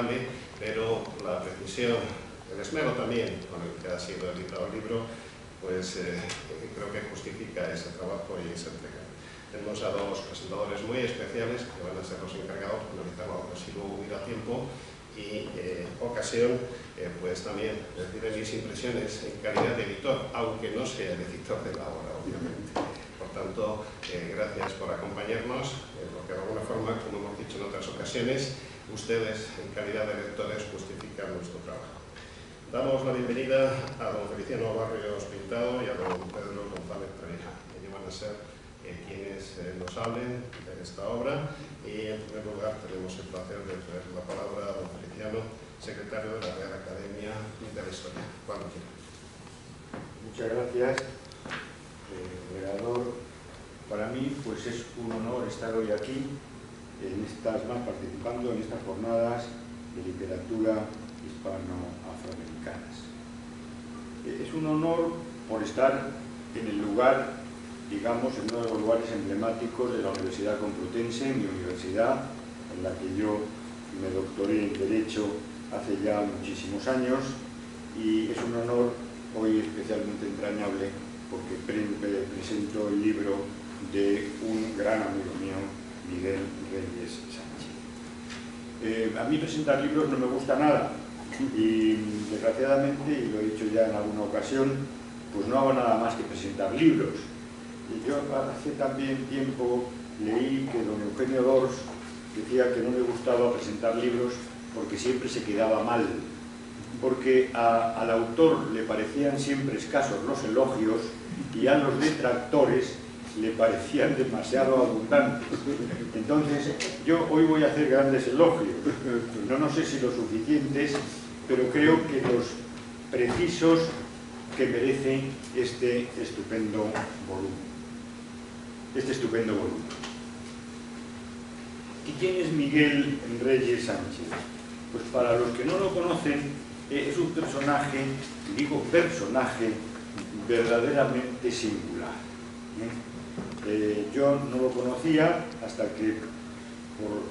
admirable, pero la precisión, el esmero también con el que ha sido editado el libro, pues creo que justifica ese trabajo y esa entrega. Tenemos a dos presentadores muy especiales que van a ser los encargados de analizar la obra si luego hubiera tiempo y ocasión, pues también decir mis impresiones en calidad de editor, aunque no sea el editor de la obra, obviamente. Por tanto, gracias por acompañarnos, porque de alguna forma, como hemos dicho en otras ocasiones, ustedes en calidad de lectores justifican nuestro trabajo. Damos la bienvenida a don Feliciano Barrios Pintado y a don Pedro González Treviño. Ellos van a ser quienes nos hablen de esta obra y en primer lugar tenemos el placer de traer la palabra a don Feliciano, secretario de la Real Academia de la Historia. Cuando quiera. Muchas gracias, moderador. Para mí pues es un honor estar hoy aquí participando en estas jornadas de literatura hispano-afroamericanas. Es un honor por estar en el lugar, digamos, en uno de los lugares emblemáticos de la Universidad Complutense, mi universidad, en la que yo me doctoré en Derecho hace ya muchísimos años, y es un honor hoy especialmente entrañable porque presento el libro de un gran amigo mío, Miguel Reyes Sánchez. A mí presentar libros no me gusta nada y desgraciadamente, y lo he dicho ya en alguna ocasión, pues no hago nada más que presentar libros. Yo hace también tiempo leí que don Eugenio Dors decía que no le gustaba presentar libros porque siempre se quedaba mal, porque al autor le parecían siempre escasos los elogios y a los detractores le parecían demasiado abundantes. Entonces, yo hoy voy a hacer grandes elogios, no sé si los suficientes, pero creo que los precisos que merece este estupendo volumen. ¿Y quién es Miguel Reyes Sánchez? Pues para los que no lo conocen, es un personaje, digo personaje, verdaderamente singular. Yo no lo conocía hasta que, por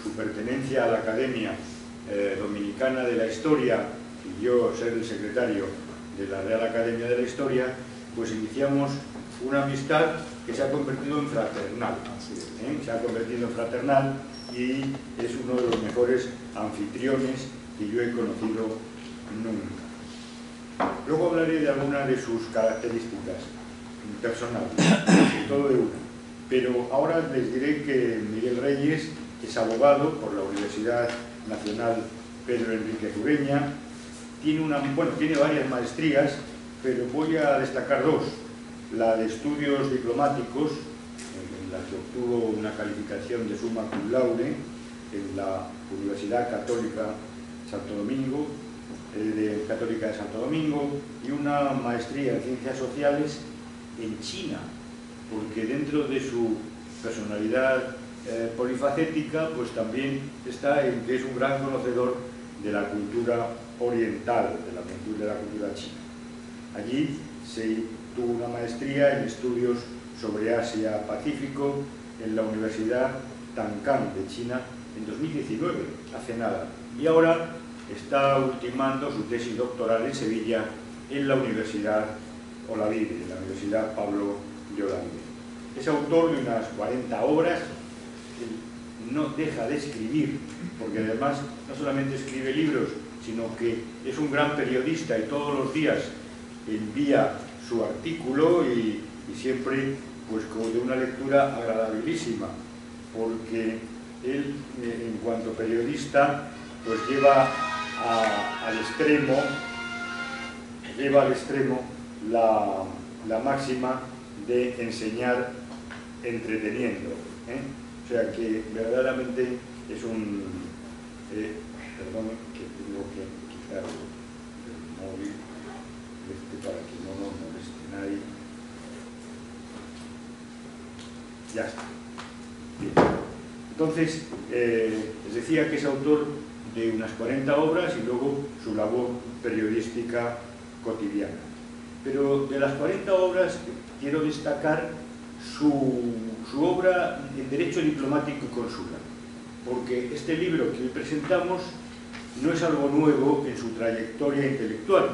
su pertenencia a la Academia Dominicana de la Historia y yo ser el secretario de la Real Academia de la Historia, pues iniciamos una amistad que se ha convertido en fraternal. Se ha convertido en fraternal y es uno de los mejores anfitriones que yo he conocido nunca. Luego hablaré de algunas de sus características personales, sobre todo de una. Pero ahora les diré que Miguel Reyes es abogado por la Universidad Nacional Pedro Enríquez Ureña, tiene varias maestrías, pero voy a destacar dos. La de estudios diplomáticos, en la que obtuvo una calificación de summa cum laude en la Universidad Católica Santo Domingo, Católica de Santo Domingo, y una maestría en Ciencias Sociales en China, porque dentro de su personalidad polifacética, pues también está en que es un gran conocedor de la cultura oriental, de la cultura china. Allí tuvo una maestría en estudios sobre Asia-Pacífico en la Universidad Tankang de China en 2019, hace nada. Y ahora está ultimando su tesis doctoral en Sevilla en la Universidad Olavide, en la Universidad Pablo de Olavide. Es autor de unas 40 obras, no deja de escribir, porque además no solamente escribe libros, sino que es un gran periodista y todos los días envía su artículo y siempre pues como de una lectura agradabilísima, porque él en cuanto periodista pues lleva al extremo la máxima de enseñar entreteniendo, O sea que verdaderamente es un... perdón, que tengo que quitar el móvil para que no nos moleste nadie. Ya está. Bien. Entonces, les decía que es autor de unas 40 obras y luego su labor periodística cotidiana. Pero de las 40 obras quiero destacar su obra en Derecho Diplomático y Consular, porque este libro que hoy presentamos no es algo nuevo en su trayectoria intelectual,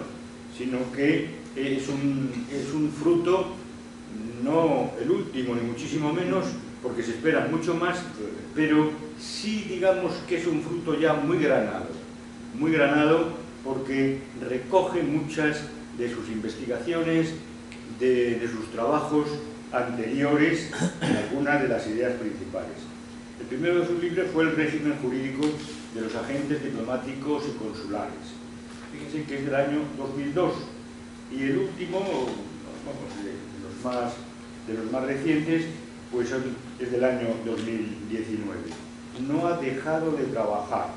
sino que es un fruto, no el último ni muchísimo menos, porque se esperan mucho más, pero sí digamos que es un fruto ya muy granado porque recoge muchas de sus investigaciones, de sus trabajos anteriores en algunas de las ideas principales. El primero de sus libros fue El régimen jurídico de los agentes diplomáticos y consulares. Fíjense que es del año 2002. Y el último, vamos, de los más recientes, pues es del año 2019. No ha dejado de trabajar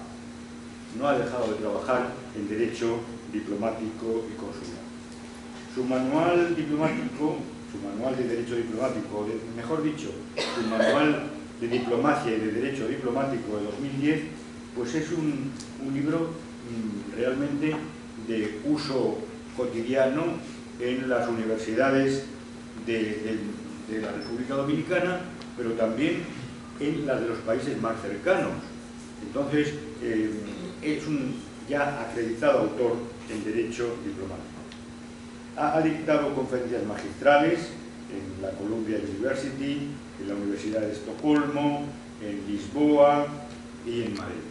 en derecho diplomático y consular. Su manual diplomático, su manual de derecho diplomático, mejor dicho, su manual de diplomacia y de derecho diplomático de 2010, pues es un libro realmente de uso cotidiano en las universidades de la República Dominicana, pero también en las de los países más cercanos. Entonces, es un ya acreditado autor en derecho diplomático. Ha dictado conferencias magistrales en la Columbia University, en la Universidad de Estocolmo, en Lisboa y en Madrid.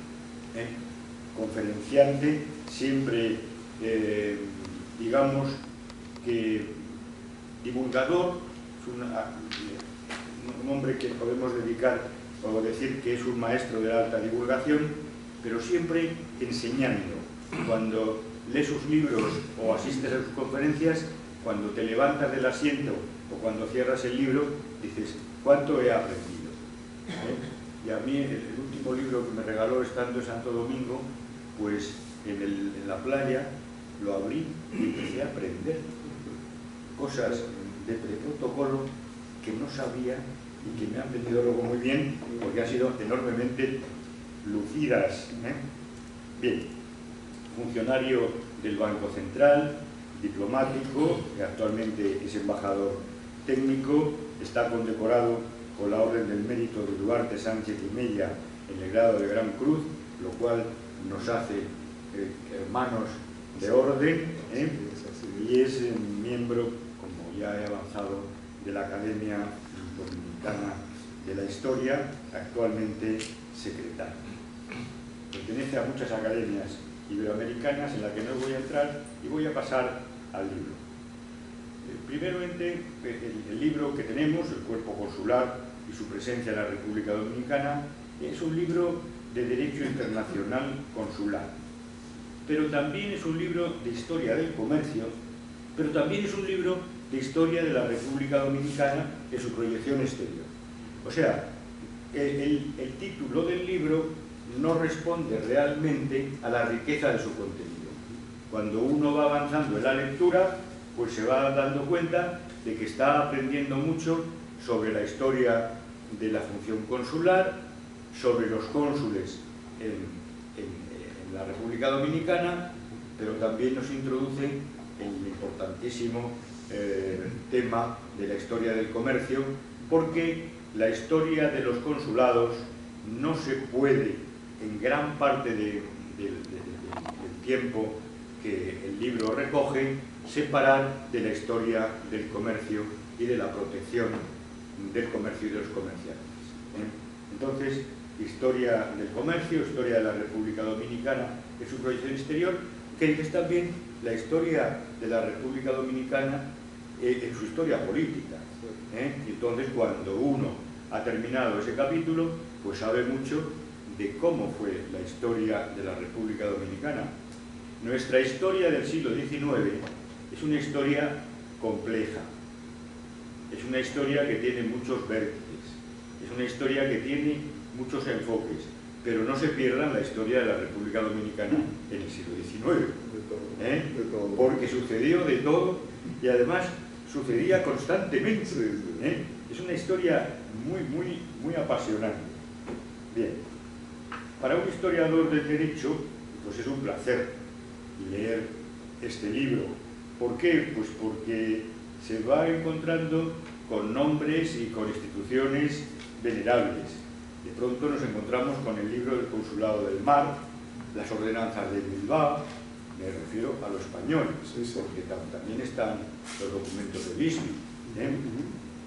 Conferenciante, siempre, digamos, que divulgador, es un hombre que podemos dedicar o decir que es un maestro de la alta divulgación, pero siempre enseñando. Cuando lees sus libros o asistes a sus conferencias, cuando te levantas del asiento o cuando cierras el libro, dices, ¿cuánto he aprendido? Y a mí el último libro que me regaló estando en Santo Domingo, pues en la playa, lo abrí y empecé a aprender cosas de preprotocolo que no sabía y que me han venido luego muy bien porque han sido enormemente lucidas. Bien, funcionario del Banco Central, diplomático, que actualmente es embajador técnico, está condecorado con la Orden del Mérito de Duarte Sánchez y Mella en el grado de Gran Cruz, lo cual nos hace hermanos de orden, y es miembro, como ya he avanzado, de la Academia Dominicana de la Historia, actualmente secretario. Pertenece a muchas academias iberoamericanas en las que no voy a entrar y voy a pasar al libro. Primeramente, el libro que tenemos, El cuerpo consular y su presencia en la República Dominicana, es un libro de derecho internacional consular, pero también es un libro de historia del comercio, pero también es un libro de historia de la República Dominicana en su proyección exterior. O sea, el título del libro no responde realmente a la riqueza de su contenido. Cuando uno va avanzando en la lectura, pues se va dando cuenta de que está aprendiendo mucho sobre la historia de la función consular, sobre los cónsules en la República Dominicana, pero también nos introduce en el importantísimo tema de la historia del comercio, porque la historia de los consulados no se puede, en gran parte del tiempo que el libro recoge, separar de la historia del comercio y de la protección del comercio y de los comerciantes. Entonces, historia del comercio, historia de la República Dominicana en su proyección exterior, que es también la historia de la República Dominicana en su historia política. Entonces, cuando uno ha terminado ese capítulo, pues sabe mucho de cómo fue la historia de la República Dominicana. Nuestra historia del siglo XIX es una historia compleja, es una historia que tiene muchos vértices, es una historia que tiene muchos enfoques, pero no se pierdan la historia de la República Dominicana en el siglo XIX, porque sucedió de todo y además sucedía constantemente. Es una historia muy apasionante. Bien, para un historiador del derecho, pues es un placer leer este libro. ¿Por qué? Pues porque se va encontrando con nombres y con instituciones venerables. De pronto nos encontramos con el libro del Consulado del Mar, las ordenanzas de Bilbao, me refiero a lo español, porque también están los documentos de Visby,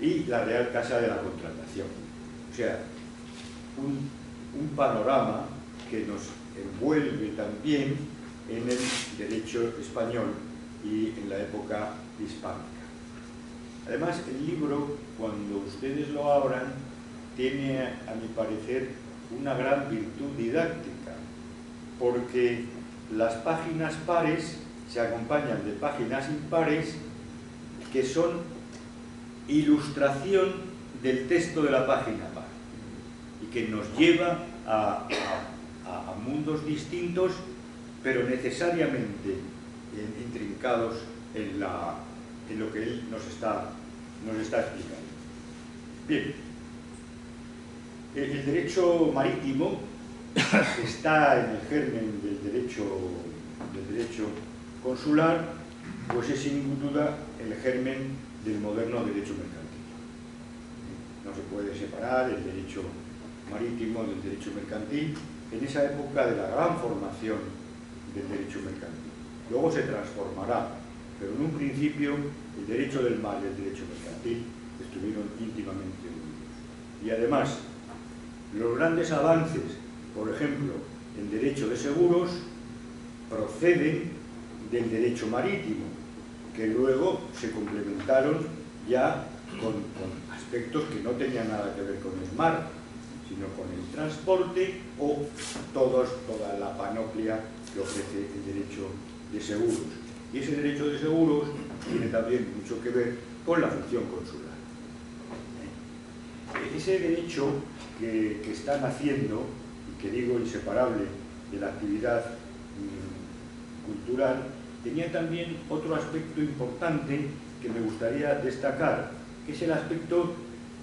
y la Real Casa de la Contratación. O sea, un panorama que nos envuelve también en el derecho español y en la época hispánica. Además, el libro, cuando ustedes lo abran, tiene, a mi parecer, una gran virtud didáctica, porque las páginas pares se acompañan de páginas impares que son ilustración del texto de la página par y que nos lleva a mundos distintos, pero necesariamente intrincados en lo que él nos está explicando. Bien, el derecho marítimo está en el germen del derecho consular, pues es sin ninguna duda el germen del moderno derecho mercantil. No se puede separar el derecho marítimo del derecho mercantil en esa época de la gran formación del derecho mercantil. Luego se transformará, pero en un principio el derecho del mar y el derecho mercantil estuvieron íntimamente unidos. Y además, los grandes avances, por ejemplo, en derecho de seguros, proceden del derecho marítimo, que luego se complementaron ya con aspectos que no tenían nada que ver con el mar, sino con el transporte o toda la panoplia que ofrece el derecho de seguros. Y ese derecho de seguros tiene también mucho que ver con la función consular. Ese derecho que está naciendo, y que digo inseparable de la actividad cultural, tenía también otro aspecto importante que me gustaría destacar, que es el aspecto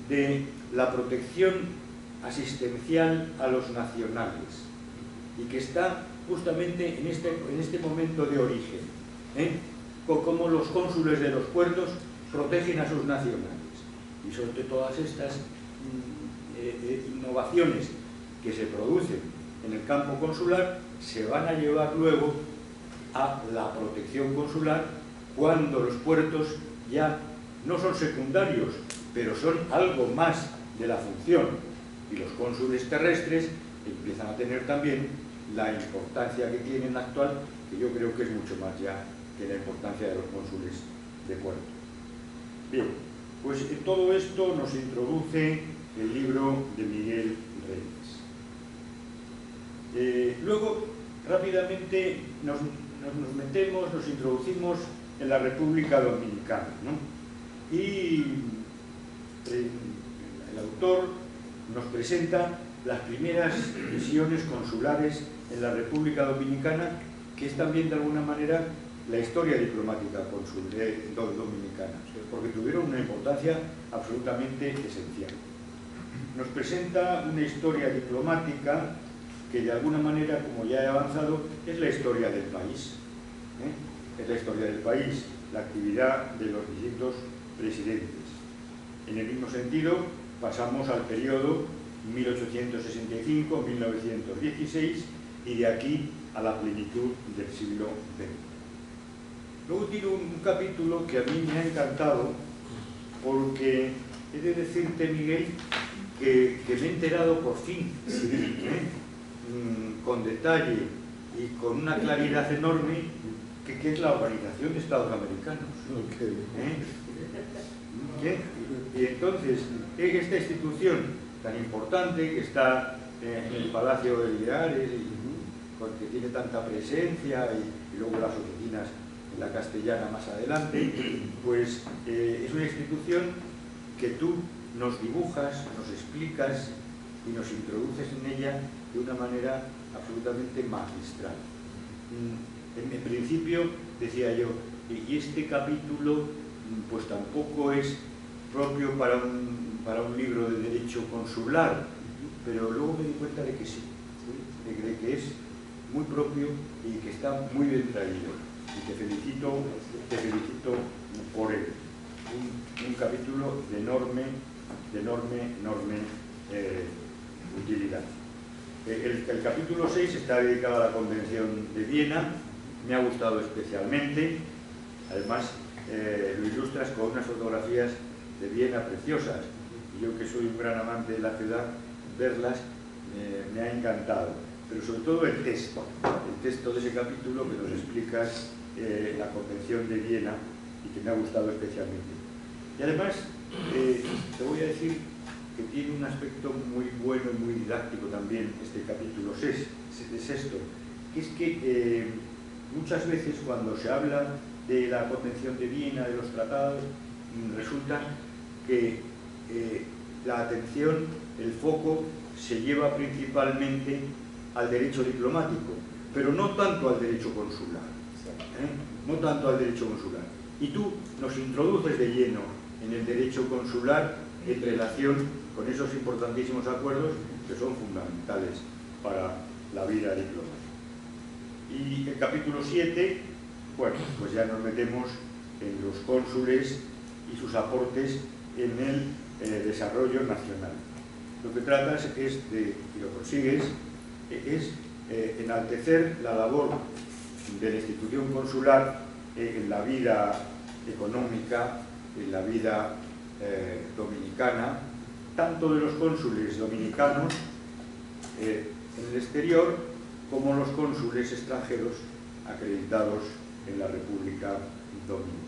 de la protección asistencial a los nacionales, y que está justamente en este momento de origen, como los cónsules de los puertos protegen a sus nacionales, y sobre todas estas innovaciones que se producen en el campo consular se van a llevar luego a la protección consular cuando los puertos ya no son secundarios, pero son algo más de la función, y los cónsules terrestres empiezan a tener también la importancia que tienen actual, que yo creo que es mucho más ya que la importancia de los cónsules de puerto. Bien, pues en todo esto nos introduce el libro de Miguel Reyes. Luego, rápidamente, nos introducimos en la República Dominicana, ¿no? Y el autor nos presenta las primeras misiones consulares en la República Dominicana, que es también de alguna manera la historia diplomática dominicana, porque tuvieron una importancia absolutamente esencial. Nos presenta una historia diplomática que de alguna manera, como ya he avanzado, es la historia del país. Es la historia del país, la actividad de los distintos presidentes. En el mismo sentido, pasamos al periodo 1865-1916 y de aquí a la plenitud del siglo XX. Luego tiene un capítulo que a mí me ha encantado, porque he de decirte, Miguel, que me he enterado por fin, con detalle y con una claridad enorme, que es la Organización de Estados Americanos. Y entonces, esta institución tan importante que está en el Palacio de Linares, que tiene tanta presencia, y luego las oficinas en la Castellana más adelante, pues es una institución que tú nos dibujas, nos explicas y nos introduces en ella de una manera absolutamente magistral. En principio, decía yo, y este capítulo pues tampoco es propio para un libro de derecho consular, pero luego me di cuenta de que sí, de que es muy propio y que está muy bien traído, y te felicito por él. Un capítulo de enorme utilidad. El capítulo 6 está dedicado a la Convención de Viena, me ha gustado especialmente, además lo ilustras con unas fotografías de Viena preciosas, y yo que soy un gran amante de la ciudad, verlas me ha encantado, pero sobre todo el texto de ese capítulo que nos explica la Convención de Viena y que me ha gustado especialmente. Y además te voy a decir que tiene un aspecto muy bueno y muy didáctico también este capítulo 6, que es que muchas veces cuando se habla de la Convención de Viena, de los tratados, resulta que la atención, el foco, se lleva principalmente al derecho diplomático, pero no tanto al derecho consular. No tanto al derecho consular. Y tú nos introduces de lleno en el derecho consular en relación con esos importantísimos acuerdos que son fundamentales para la vida diplomática. Y el capítulo 7, bueno, pues ya nos metemos en los cónsules y sus aportes en el desarrollo nacional. Lo que tratas es de, y lo consigues, es enaltecer la labor de la institución consular en la vida económica, en la vida dominicana, tanto de los cónsules dominicanos en el exterior como los cónsules extranjeros acreditados en la República Dominicana.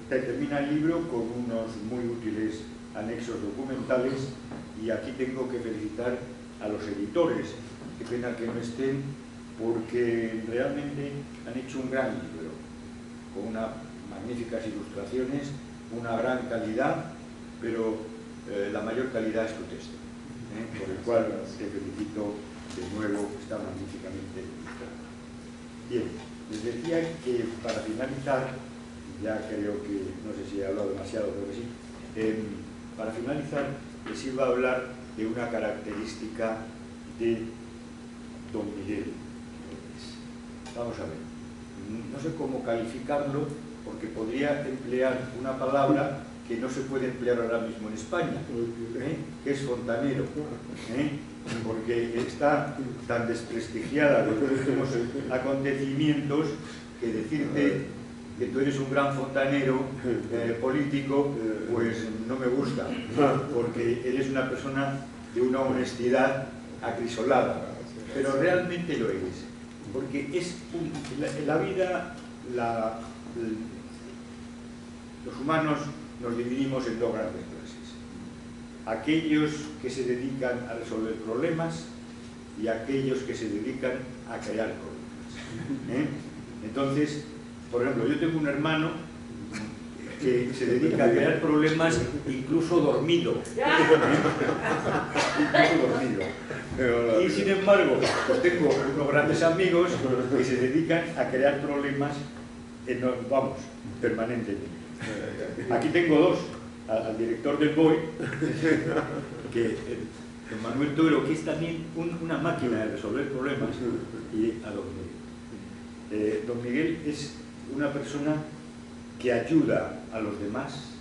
Termina el libro con unos muy útiles anexos documentales y aquí tengo que felicitar a los editores, qué pena que no estén, porque realmente han hecho un gran libro, con unas magníficas ilustraciones, una gran calidad, pero la mayor calidad es tu texto, por el cual te felicito de nuevo, está magníficamente ilustrado. Bien, les decía que para finalizar, ya creo que, no sé si he hablado demasiado, creo que sí, para finalizar les iba a hablar de una característica de Don Miguel. Vamos a ver, no sé cómo calificarlo, porque podría emplear una palabra que no se puede emplear ahora mismo en España, que es fontanero, porque está tan desprestigiada con los últimos acontecimientos que decirte que tú eres un gran fontanero político, pues no me gusta, porque eres una persona de una honestidad acrisolada, pero realmente lo eres, porque es la vida, los humanos nos dividimos en dos grandes clases: aquellos que se dedican a resolver problemas y aquellos que se dedican a crear problemas. Entonces, por ejemplo, yo tengo un hermano que se dedica a crear problemas incluso dormido. Y sin embargo, pues tengo unos grandes amigos que se dedican a crear problemas, vamos, permanentemente. Aquí tengo dos, al director del BOE, que don Manuel Toro, que es también una máquina de resolver problemas, y a don Miguel. Don Miguel es una persona que ayuda a los demás,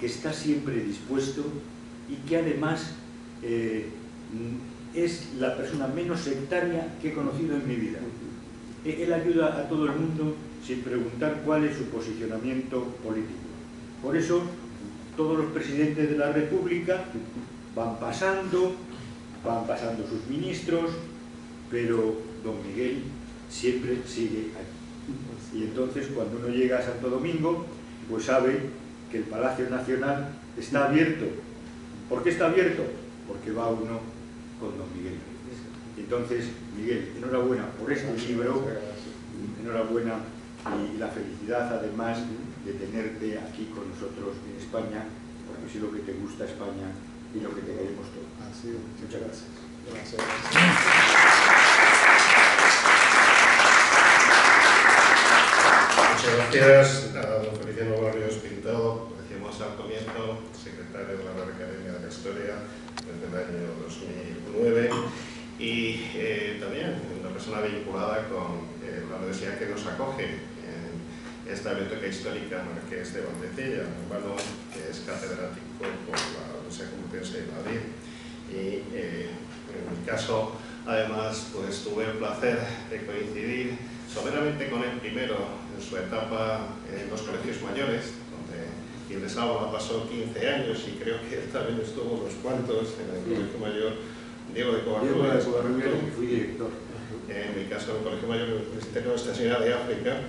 que está siempre dispuesto y que además es la persona menos sectaria que he conocido en mi vida. Él ayuda a todo el mundo sin preguntar cuál es su posicionamiento político. Por eso todos los presidentes de la República van pasando sus ministros, pero don Miguel siempre sigue allí. Y entonces cuando uno llega a Santo Domingo, pues sabe que el Palacio Nacional está abierto. ¿Por qué está abierto? Porque va uno con don Miguel. Entonces, Miguel, enhorabuena por este libro, enhorabuena y la felicidad además de tenerte aquí con nosotros en España, porque sé lo que te gusta España y lo que te queremos todos. Muchas gracias. Muchas gracias a don Feliciano Barrios Pintado, decíamos al comienzo, secretario de la Real Academia de la Historia desde el año 2009 y también una persona vinculada con la universidad que nos acoge en esta biblioteca histórica Marqués de Valdecilla, mi hermano, que es catedrático por la Universidad Complutense de Madrid y En mi caso, además, pues tuve el placer de coincidir soberanamente con él primero en su etapa en los colegios mayores, donde quien les habla pasó 15 años y creo que él también estuvo unos cuantos en el colegio mayor Diego de Covarrubias, y fui director. En mi caso, en el Colegio Mayor Universitario Nuestra Señora de África,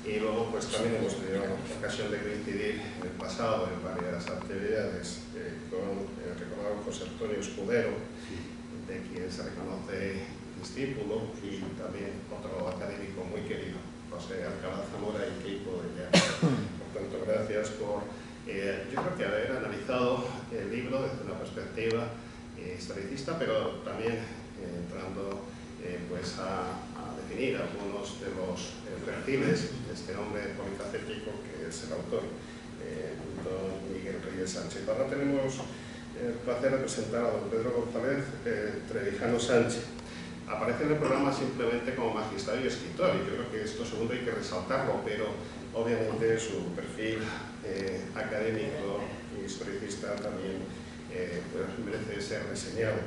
y luego pues también hemos tenido ocasión de coincidir en el pasado en varias actividades con el recordado José Antonio Escudero, de quien se reconoce discípulo, y también otro académico muy querido, José Alcalá Zamora y equipo de ella. Por tanto, gracias por, yo creo que haber analizado el libro desde una perspectiva historicista, pero también entrando pues a definir algunos de los perfiles de este hombre polifacético que es el autor, don Miguel Reyes Sánchez. Ahora tenemos el placer de presentar a don Pedro González Trevijano Sánchez. Aparece en el programa simplemente como magistrado y escritor, y yo creo que esto segundo hay que resaltarlo, pero obviamente su perfil académico y historicista también pues merece ser reseñado.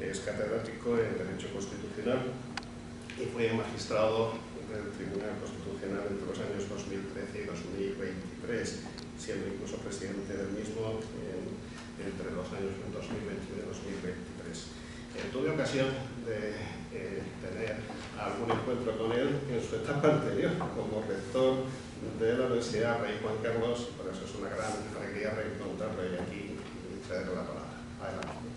Es catedrático en Derecho Constitucional y fue magistrado del Tribunal Constitucional entre los años 2013 y 2023, siendo incluso presidente del mismo entre los años 2021 y 2023. Tuve ocasión de tener algún encuentro con él en su etapa anterior como rector de la Universidad Rey Juan Carlos, por eso es una gran alegría reencontrarlo hoy aquí y cederle la palabra. Adelante.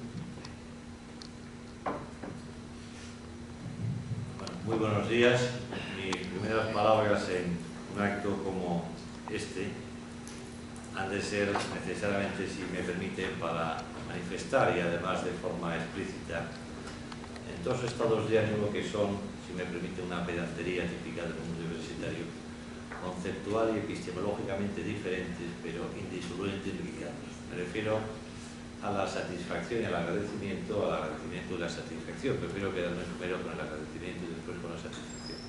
Muy buenos días. Mis primeras palabras en un acto como este han de ser necesariamente, si me permiten, para manifestar, y además de forma explícita, en dos estados de ánimo que son, si me permite, una pedantería típica del mundo universitario, conceptual y epistemológicamente diferentes, pero indisolublemente ligados. Me refiero a la satisfacción y al agradecimiento, y la satisfacción. Prefiero quedarme primero con el agradecimiento y después con la satisfacción.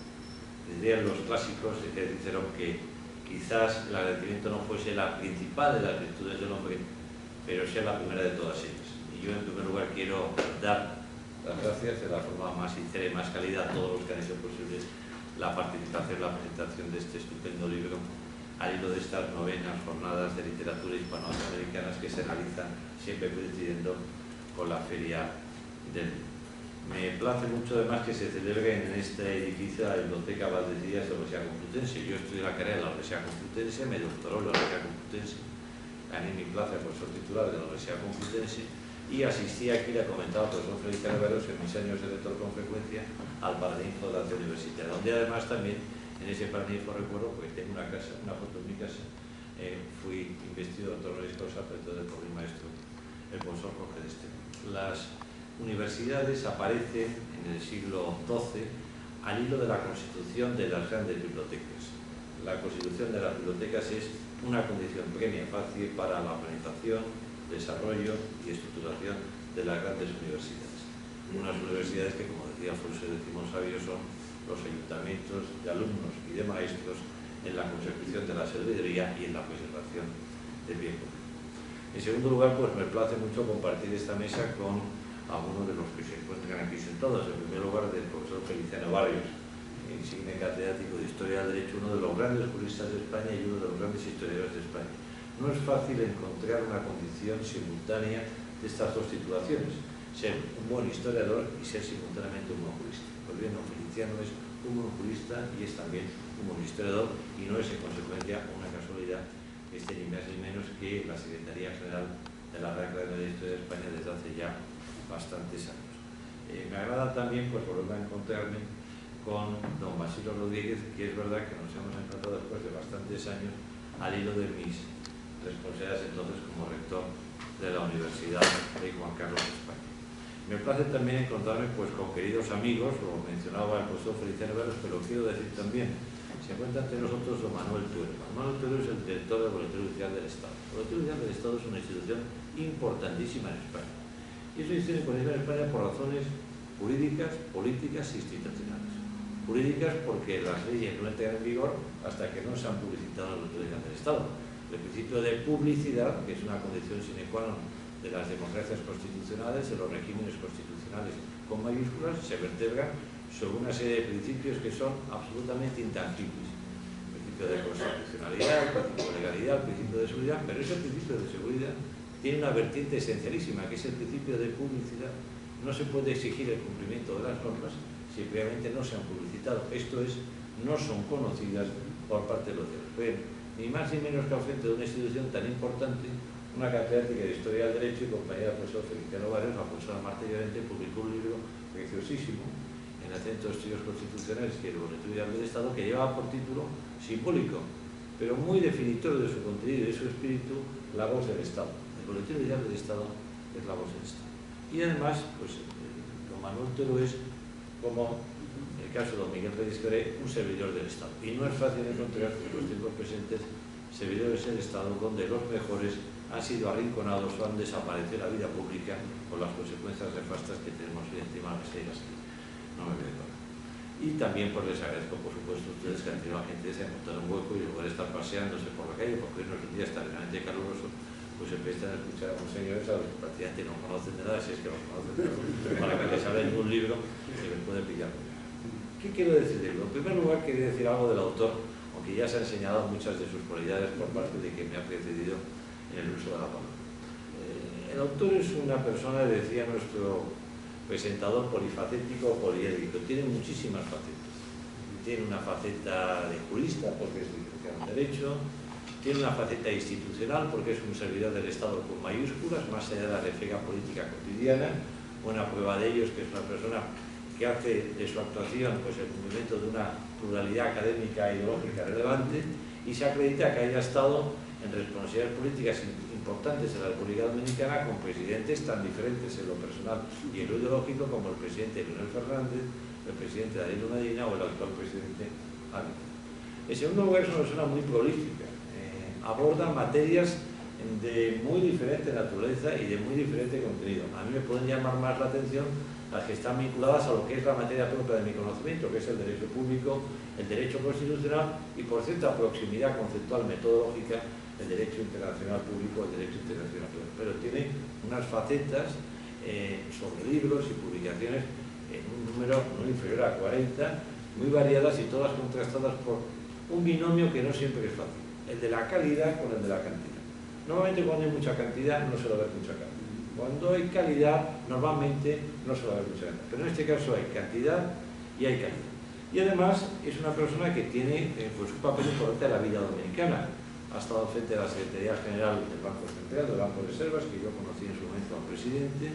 Dirían los clásicos que dijeron que quizás el agradecimiento no fuese la principal de las virtudes del hombre, pero sea la primera de todas ellas. Y yo en primer lugar quiero dar las gracias de la forma más sincera y más cálida a todos los que han hecho posible la participación, la presentación de este estupendo libro, al hilo de estas novenas jornadas de literatura hispanoamericanas que se realizan siempre coincidiendo con la Feria del Libro. Me place mucho además que se celebre en este edificio la Biblioteca Valdecillas de la Universidad Complutense. Yo estudié la carrera en la Universidad Complutense, me doctoró en la Universidad Complutense, gané mi plaza de profesor titular de la Universidad Complutense y asistí aquí, le comentaba al profesor Félix Caraveros, en mis años de lector con frecuencia, al Paraninfo de la Universitaria, donde además también en ese Paraninfo recuerdo, porque tengo una casa, una foto en mi casa, fui investido doctor honoris causa por mi maestro, el profesor Jorge de Esteban. Las universidades aparecen en el siglo XII al hilo de la constitución de las grandes bibliotecas. La constitución de las bibliotecas es una condición premia fácil para la organización, desarrollo y estructuración de las grandes universidades. Unas universidades que, como decía Alfonso X Sabio, son los ayuntamientos de alumnos y de maestros en la consecución de la sabiduría y en la preservación del bien común. En segundo lugar, pues me place mucho compartir esta mesa con algunos de los que se encuentran aquí sentados. En primer lugar, del profesor Feliciano Barrios, insigne catedrático de Historia del Derecho, uno de los grandes juristas de España y uno de los grandes historiadores de España. No es fácil encontrar una condición simultánea de estas dos titulaciones, ser un buen historiador y ser simultáneamente un buen jurista. Pues bien, don Feliciano es un buen jurista y es también un buen historiador, y no es en consecuencia una casualidad que esté ni más ni menos que la Secretaría General de la Real Academia de Historia de España desde hace ya bastantes años. Me agrada también pues volver a encontrarme con don Basilio Rodríguez, que es verdad que nos hemos encontrado después de bastantes años al hilo de mis responsabilidades entonces como rector de la Universidad Rey Juan Carlos de España. Me place también encontrarme pues con queridos amigos, lo mencionaba el profesor Feliciano Barrios, pero quiero decir también, se encuentra entre nosotros don Manuel Tuero. Manuel Tuero es el director del Boletín Oficial del Estado. El Boletín Oficial del Estado es una institución importantísima en España. Y es una institución importantísima en España por razones jurídicas, políticas e institucionales. Jurídicas porque las leyes no entran en vigor hasta que no se han publicitado en el Boletín Oficial del Estado. El principio de publicidad, que es una condición sine qua non de las democracias constitucionales, de los regímenes constitucionales con mayúsculas, se vertebran sobre una serie de principios que son absolutamente intangibles. El principio de constitucionalidad, el principio de legalidad, el principio de seguridad, pero ese principio de seguridad tiene una vertiente esencialísima, que es el principio de publicidad. No se puede exigir el cumplimiento de las normas si previamente no se han publicitado. Esto es, no son conocidas por parte de los ciudadanos. Ni más ni menos que al frente de una institución tan importante, una catedrática de Historia del Derecho y compañera del profesor Feliciano Barrios, la profesora Marta Llorente, publicó un libro preciosísimo en el Centro de Estudios Constitucionales, que es el Boletín Diario del Estado, que llevaba por título simbólico, pero muy definitorio de su contenido y de su espíritu, La voz del Estado. El Boletín Diario del Estado es la voz del Estado. Y además, pues, don Manuel Otero es, como en el caso de don Miguel Reyes, un servidor del Estado. Y no es fácil encontrar en los tiempos presentes servidores del Estado donde los mejores han sido arrinconados o han desaparecido de la vida pública por las consecuencias nefastas que tenemos hoy encima de las series. No me quedo. Y también pues les agradezco, por supuesto, a ustedes que han tenido la gentileza de montar un hueco y en lugar de estar paseándose por la calle, porque hoy no es un día extraordinariamente caluroso, pues empiezan a escuchar a unos señores a los que prácticamente no conocen de nada, si es que los conocen de nada, para que les hablen de un libro que les puede pillar. ¿Qué quiero decir de ello? En primer lugar, quería decir algo del autor, aunque ya se han señalado muchas de sus cualidades por parte de quien me ha precedido en el uso de la palabra. El autor es una persona, decía nuestro presentador, polifacético o poliédrico, tiene muchísimas facetas. Tiene una faceta de jurista, porque es licenciado en Derecho, tiene una faceta institucional, porque es un servidor del Estado con mayúsculas, más allá de la refriega política cotidiana. Buena prueba de ello es que es una persona que hace de su actuación pues, el cumplimiento de una pluralidad académica e ideológica relevante y se acredita que haya estado en responsabilidades políticas importantes en la República Dominicana con presidentes tan diferentes en lo personal y en lo ideológico como el presidente Leonel Fernández, el presidente Danilo Medina o el actual presidente Ávila. En segundo lugar, es una persona muy prolífica, aborda materias de muy diferente naturaleza y de muy diferente contenido. A mí me pueden llamar más la atención las que están vinculadas a lo que es la materia propia de mi conocimiento, que es el derecho público, el derecho constitucional y, por cierta proximidad conceptual metodológica, el derecho internacional público, el derecho internacional privado. Pero tiene unas facetas sobre libros y publicaciones en un número no inferior a 40, muy variadas y todas contrastadas por un binomio que no siempre es fácil, el de la calidad con el de la cantidad. Normalmente cuando hay mucha cantidad no se va a ver mucha calidad. Cuando hay calidad, normalmente no se va a ver mucha calidad. Pero en este caso hay cantidad y hay calidad. Y además es una persona que tiene pues, un papel importante en la vida dominicana. Ha estado al frente de la Secretaría General del Banco Central, del Banco de Reservas, que yo conocí en su momento al presidente,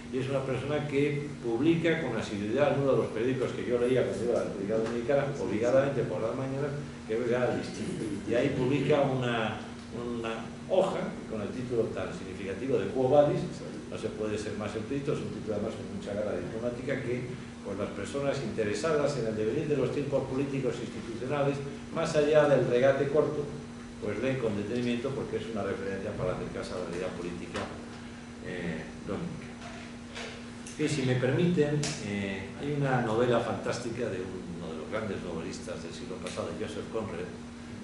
y es una persona que publica con asiduidad en uno de los periódicos que yo leía cuando iba a la República Dominicana, obligadamente por las mañanas, que era el Distinto. Y ahí publica una hoja con el título tan significativo de Quo Vadis, no se puede ser más explícito, es un título además con mucha gana diplomática que pues, las personas interesadas en el devenir de los tiempos políticos e institucionales, más allá del regate corto, pues leen con detenimiento porque es una referencia para acercarse a la realidad política dominicana. Y si me permiten, hay una novela fantástica de uno de los grandes novelistas del siglo pasado, Joseph Conrad,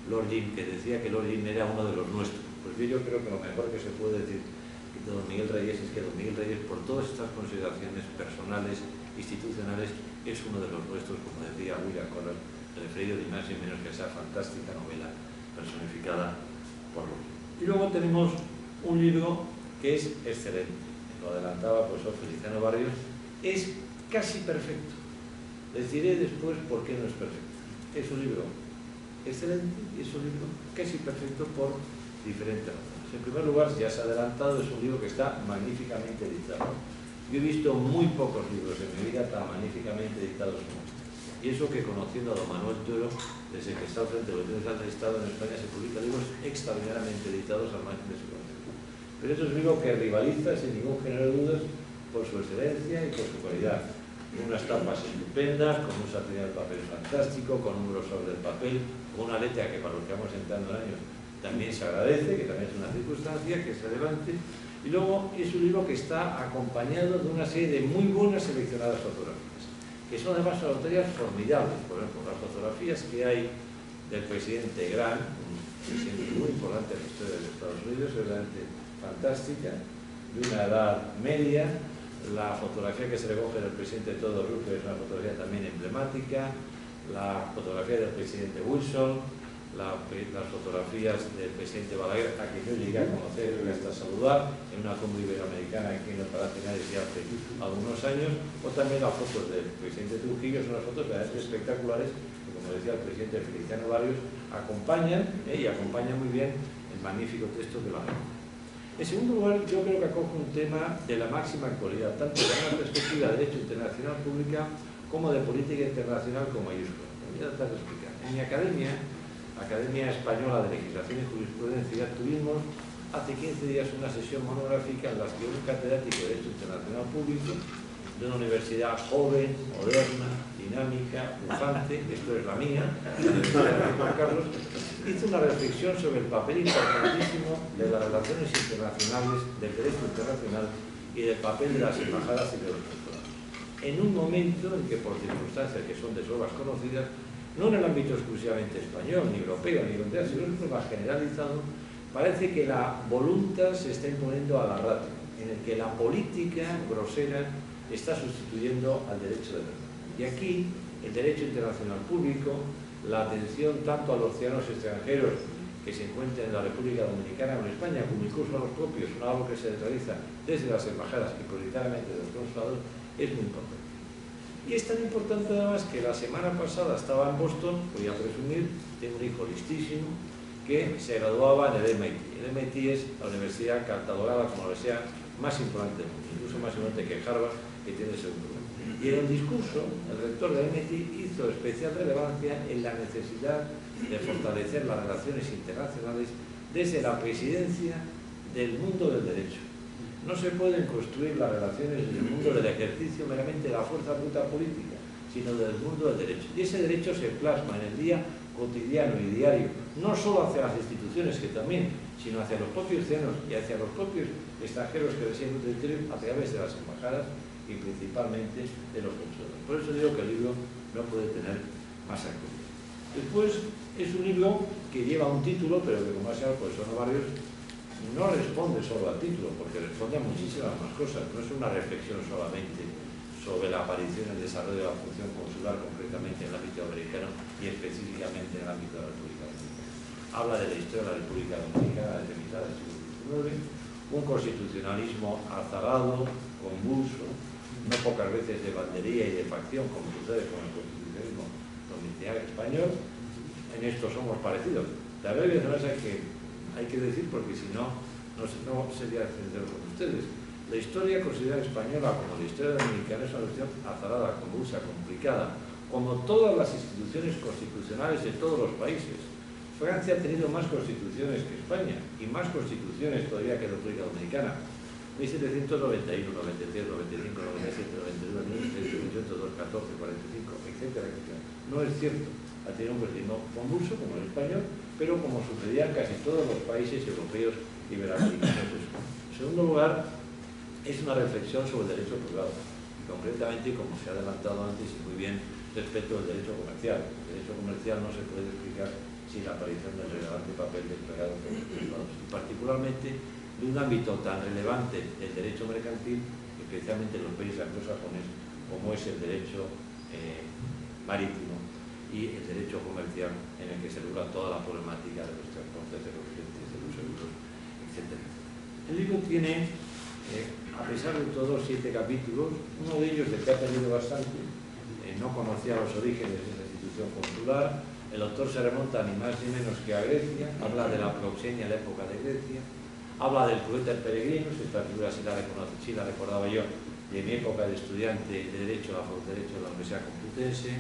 Lord Jim, que decía que Lord Jim era uno de los nuestros. Pues yo creo que lo mejor que se puede decir de don Miguel Reyes es que don Miguel Reyes, por todas estas consideraciones personales, institucionales, es uno de los nuestros, como decía William Collins, referido ni más ni menos que esa fantástica novela personificada por Lord Jim. Y luego tenemos un libro que es excelente, lo adelantaba el profesor Feliciano Barrios, es casi perfecto. Les diré después por qué no es perfecto. Es un libro excelente y es un libro casi perfecto por diferentes razones. En primer lugar, ya se ha adelantado, es un libro que está magníficamente editado. Yo he visto muy pocos libros en mi vida tan magníficamente editados como este. Y eso que conociendo a don Manuel Otero, desde que está al frente de los Boletín del Estado en España se publican libros extraordinariamente editados al margen de su concepto. Pero eso es un libro que rivaliza sin ningún género de dudas por su excelencia y por su calidad. Unas tapas estupendas, con un satín del papel fantástico, con un grosor del papel, con una letra que para los que vamos entrando en años también se agradece, que también es una circunstancia que es relevante, y luego es un libro que está acompañado de una serie de muy buenas seleccionadas fotografías, que son además fotografías formidables. Por ejemplo, las fotografías que hay del presidente Grant, un presidente muy importante en la historia de los Estados Unidos, es realmente fantástica, de una edad media. La fotografía que se recoge del presidente Theodore Roosevelt es una fotografía también emblemática, la fotografía del presidente Wilson, las fotografías del presidente Balaguer, a quien yo llegué a conocer y hasta saludar en una cumbre iberoamericana aquí en los Palatinales ya hace algunos años, o también las fotos del presidente Trujillo. Son unas fotos realmente espectaculares que, como decía el presidente Feliciano Barrios, acompañan y acompañan muy bien el magnífico texto que lo han hecho. En segundo lugar, yo creo que acoge un tema de la máxima actualidad, tanto desde una perspectiva de derecho internacional pública como de política internacional con mayúsculas. Voy a tratar de explicar. En mi academia, Academia Española de Legislación y Jurisprudencia, tuvimos hace 15 días una sesión monográfica en la que un catedrático de Derecho Internacional Público de una universidad joven, moderna, dinámica, bufante, esto es la mía, la Universidad de Juan Carlos, hizo una reflexión sobre el papel importantísimo de las relaciones internacionales, del derecho internacional y del papel de las embajadas y de los consulados. En un momento en que, por circunstancias que son de sobras conocidas, no en el ámbito exclusivamente español, ni europeo, ni europeo, sino en un más generalizado, parece que la voluntad se está imponiendo a la ratio, en el que la política grosera está sustituyendo al derecho de verdad. Y aquí, el derecho internacional público, la atención tanto a los ciudadanos extranjeros que se encuentran en la República Dominicana o en España, como incluso a los propios, algo que se realiza desde las embajadas y prioritariamente de los consulados, es muy importante. Y es tan importante además que la semana pasada estaba en Boston, voy a presumir, tengo un hijo listísimo, que se graduaba en el MIT. El MIT es la universidad catalogada como la universidad más importante del mundo, incluso más importante que Harvard, que tiene ese grupo. Y en el discurso, el rector del MIT hizo especial relevancia en la necesidad de fortalecer las relaciones internacionales desde la presidencia del mundo del derecho. No se pueden construir las relaciones en el mundo del ejercicio meramente de la fuerza bruta política, sino del mundo del derecho. Y ese derecho se plasma en el día cotidiano y diario, no solo hacia las instituciones, que también, sino hacia los propios ciudadanos y hacia los propios extranjeros que residen en un territorio a través de las embajadas y principalmente de los consulados. Por eso digo que el libro no puede tener más actualidad. Después, es un libro que lleva un título, pero que, como ha sido el profesor Barrios, no responde solo al título, porque responde a muchísimas más cosas. No es una reflexión solamente sobre la aparición y el desarrollo de la función consular, concretamente en el ámbito americano y específicamente en el ámbito de la República Dominicana. Habla de la historia de la República Dominicana desde mitad del siglo XIX, un constitucionalismo azarado, convulso, no pocas veces de bandería y de facción, como sucede con el constitucionalismo dominical español. En esto somos parecidos. La verdad es que hay que decir, porque si no, no sería sincero con ustedes. La historia considerada española, como la historia dominicana, es una cuestión azarada, convulsa, complicada, como todas las instituciones constitucionales de todos los países. Francia ha tenido más constituciones que España, y más constituciones todavía que la República Dominicana. 1791, 93, 95, 97, 99, 1802, 14, 45, etcétera, etcétera. No es cierto. Ha tenido un procedimiento convulso, como el español, pero como sucedía en casi todos los países europeos iberoamericanos. En segundo lugar, es una reflexión sobre el derecho privado, y concretamente, como se ha adelantado antes y muy bien, respecto al derecho comercial. El derecho comercial no se puede explicar sin la aparición del relevante papel desplegado por los privados, y particularmente de un ámbito tan relevante del derecho mercantil, especialmente en los países anglosajones, como es el derecho marítimo y el derecho comercial, en el que se regula toda la problemática de los transportes, de los clientes, de los seguros, etc. El libro tiene, a pesar de todo, 7 capítulos. Uno de ellos, del que ha aprendido bastante, no conocía los orígenes de esa institución consular. El autor se remonta ni más ni menos que a Grecia, habla de la proxenia en la época de Grecia, habla del poeta peregrino, esta figura sí la recordaba yo de mi época de estudiante de Derecho, Derecho de la Universidad Complutense,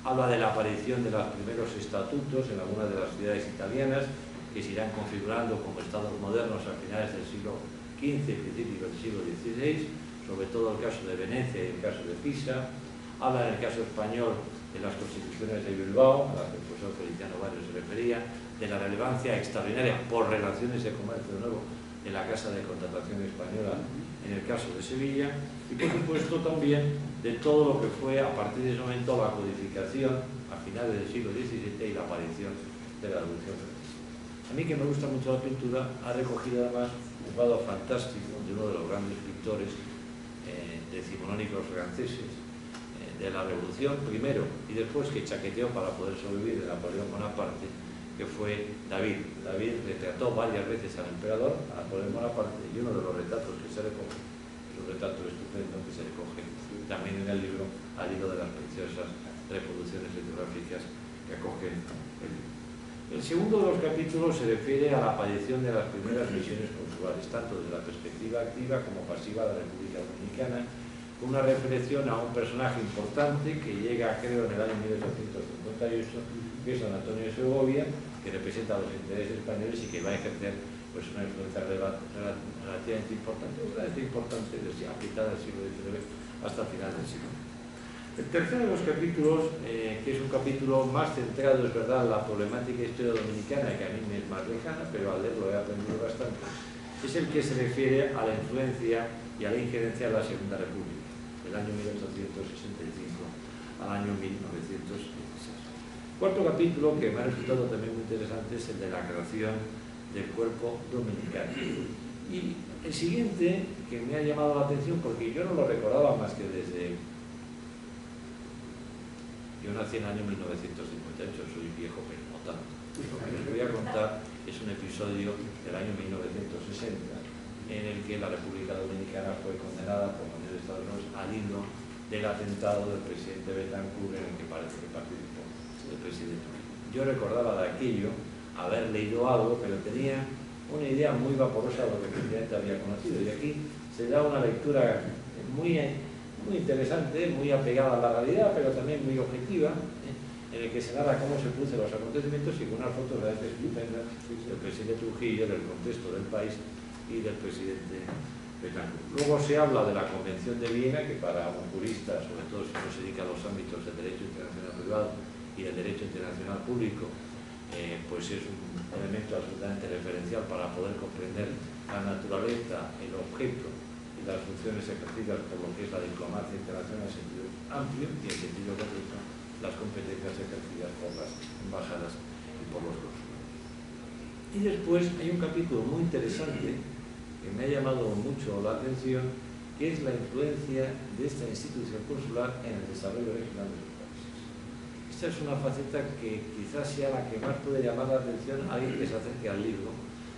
habla de la aparición de los primeros estatutos en algunas de las ciudades italianas, que se irán configurando como estados modernos a finales del siglo XV y principios del siglo XVI, sobre todo el caso de Venecia y el caso de Pisa. Habla en el caso español de las constituciones de Bilbao, a las que el profesor Feliciano Barrios se refería, de la relevancia extraordinaria por relaciones de comercio de nuevo de la Casa de Contratación Española en el caso de Sevilla, y por supuesto también de todo lo que fue a partir de ese momento la codificación a finales del siglo XVII y la aparición de la Revolución Francesa. A mí, que me gusta mucho la pintura, ha recogido además un cuadro fantástico de uno de los grandes pintores decimonónicos franceses de la Revolución primero y después, que chaqueteó para poder sobrevivir de Napoleón Bonaparte, que fue David. David retrató varias veces al emperador, a Napoleón Bonaparte, y uno de los retratos que se recoge es un retrato estupendo que se recoge también en el libro, al hilo de las preciosas reproducciones litográficas que acogen el libro. El segundo de los capítulos se refiere a la aparición de las primeras misiones consulares, tanto desde la perspectiva activa como pasiva de la República Dominicana, con una reflexión a un personaje importante que llega, creo, en el año 1858, que es don Antonio de Segovia, que representa los intereses españoles y que va a ejercer pues, una influencia relativamente importante desde aplicada del siglo XIX hasta el final del siglo. El tercero de los capítulos, que es un capítulo más centrado, es verdad, en la problemática histórica dominicana, que a mí me es más lejana, pero al leerlo he aprendido bastante, es el que se refiere a la influencia y a la injerencia de la Segunda República, del año 1865 al año 1916. Cuarto capítulo, que me ha resultado también muy interesante, es el de la creación del cuerpo dominicano. Y el siguiente, que me ha llamado la atención, porque yo no lo recordaba más que desde... Yo nací en el año 1958, soy viejo, pero no tanto. Lo que les voy a contar es un episodio del año 1960 en el que la República Dominicana fue condenada por la Unión de Estados Unidos al hilo del atentado del presidente Betancourt, en el que parece que participó el presidente. Yo recordaba de aquello haber leído algo, pero tenía una idea muy vaporosa de lo que efectivamente había conocido. Y aquí se da una lectura muy interesante, muy apegada a la realidad, pero también muy objetiva, en el que se narra cómo se producen los acontecimientos y con unas fotos a veces estupendas del presidente Trujillo, del contexto del país y del presidente Betancourt. Luego se habla de la Convención de Viena, que para un jurista, sobre todo si no se dedica a los ámbitos del derecho internacional privado y del derecho internacional público, pues es un elemento absolutamente referencial para poder comprender la naturaleza, el objeto y las funciones ejercidas por lo que es la diplomacia internacional en sentido amplio y en sentido concreto las competencias ejercidas por las embajadas y por los consulados. Y después hay un capítulo muy interesante que me ha llamado mucho la atención, que es la influencia de esta institución consular en el desarrollo regional de los países. Esta es una faceta que quizás sea la que más puede llamar la atención a alguien que se acerque al libro,